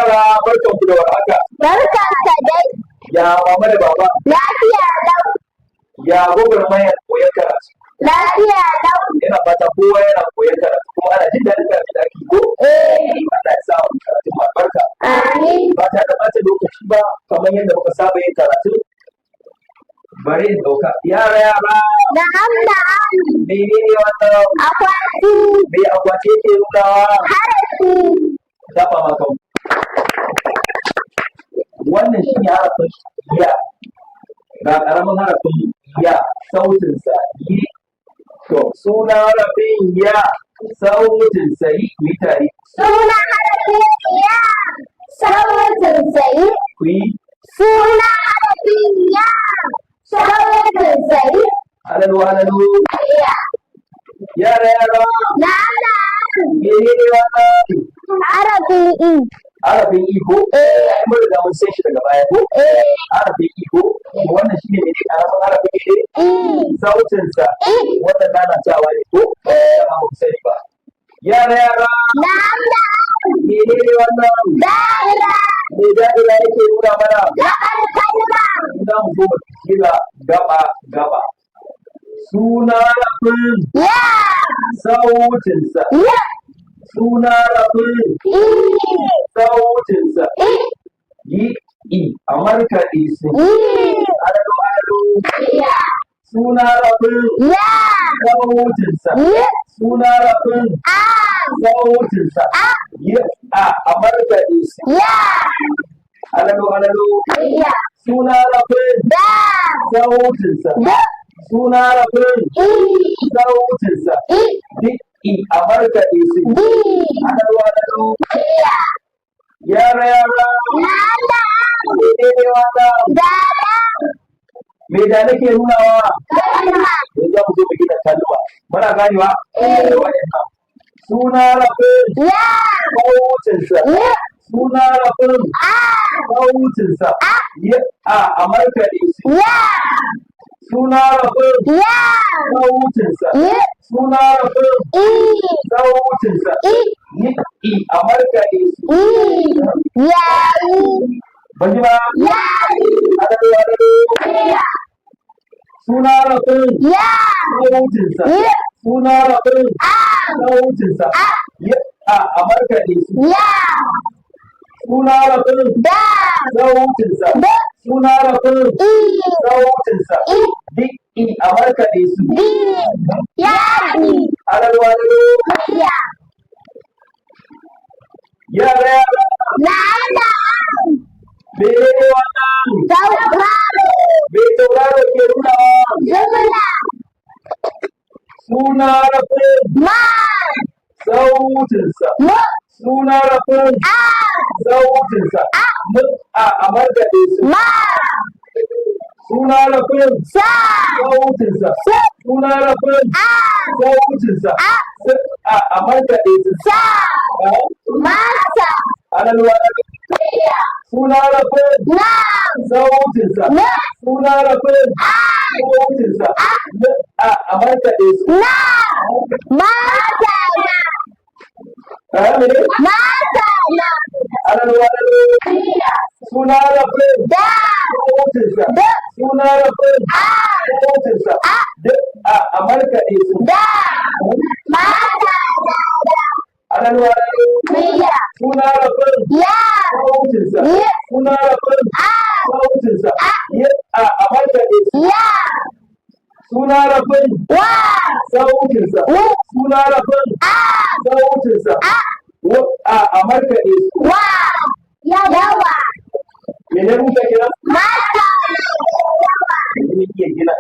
Yara barkan ku da warhaka. Barkan ka dai. Ya mama da baba. Lafiya lau. Ya gwagwarmayar koyon karatu. Lafiya lau. Yana fata kowa yana koyon karatu kuma ana jin daɗin karatu da ake ko? Allah ya sa wa karatu albarka. Amin. Ba ta da ɓata lokaci ba kamar yadda muka saba yin karatu. Bari in ɗauka. Yara. Na'am. Menene wannan? Akwati. Me akwati yake nunawa? Harafi. Dafa maka. Wannan shi ne harafin ya. Ga ƙaramin harafin ya, sautinsa yi. To, suna harafin ya, sautinsa yi, ku yi tare. Suna harafin ya, sautinsa yi. Ku yi. Suna harafin ya, sautinsa yi. Halalu. Ya. Yara. Na'am. Menene wannan? Harafin I. Harafin I ko? Ai mun riga mun san shi daga baya ko? Harafin I ko? Wannan shi ne mai ƙaramin harafin I. Sautinsa wanda lalatawa ne ko? Ba mu sani ba. Yara. Na'am. Menene wannan? Da'ira. Me da'ira yake nuna mana? Gaɓar kalma. Za mu zo mu kira gaba. Suna harafin Ya. sautinsa. Ya. Suna harafin I. sautinsa. Yi I a markaɗe su. Halalu. Ya. Suna harafin Ya. sautinsa. Ya. Suna harafin A. sautinsa. Yi a markaɗe su. Ya. Halalu. Ya. Suna harafin Da. sautinsa. Da. Suna harafin I. sautinsa. I. Duk I a markaɗe su. Di. Halalu. Ya. Yara. Nana. Menene wannan? Dada. Me da nake nunawa? Kalma. Yanzu za mu zo mu gina kalma. Muna ganewa? Waɗannan. Suna harafin Ya. sautinsa. Ya. Suna harafin A. sautinsa. Yi a markaɗe su. Ya. Suna harafin Ya. sautinsa. Ya. Suna harafin I. sautinsa. I. Yi I a markaɗe su. I. Yayi. Ban ji ba? Yayi. Halalu. Ya. Suna harafin Ya. sautinsa. Ya. Suna harafin A. sautinsa. Yi a markaɗe su. Ya. Suna harafin Da. sautinsa. Da. Suna harafin I. sautinsa. I. Duk I a markaɗe su. Di. Yayi. Halalu. Ya. Yara. Nana. Menene wannan? Tauraro. Me tauraro ke nunawa? Jumla. Suna harafin Ma. sautinsa. Mu. Suna harafin A. sautinsa. A markaɗe su. Ma. Suna harafin Sa. sautinsa. Sa. Suna harafin A. sautinsa. A markaɗe su. Sa. Masa. Halalu. Ya. Suna harafin Na. sautinsa. Na. Suna harafin A. sautinsa. A markaɗe su. Na. Masa. Mene? Masa. Na. Halalu. Ya. Suna harafin Da. sautinsa. Da. Suna harafin A. sautinsa. A markaɗe su. Da. Masa. Halalu. Ya. Suna harafin Ya. sautinsa. Ya. Suna harafin A. sautinsa. A markaɗe su. Ya. Suna harafin Wa. sautinsa. Wa. Suna harafin A. sautinsa. A markaɗe su. Wa. Yawa. Mene muka kira? Masa. Yawa. Mun iya gina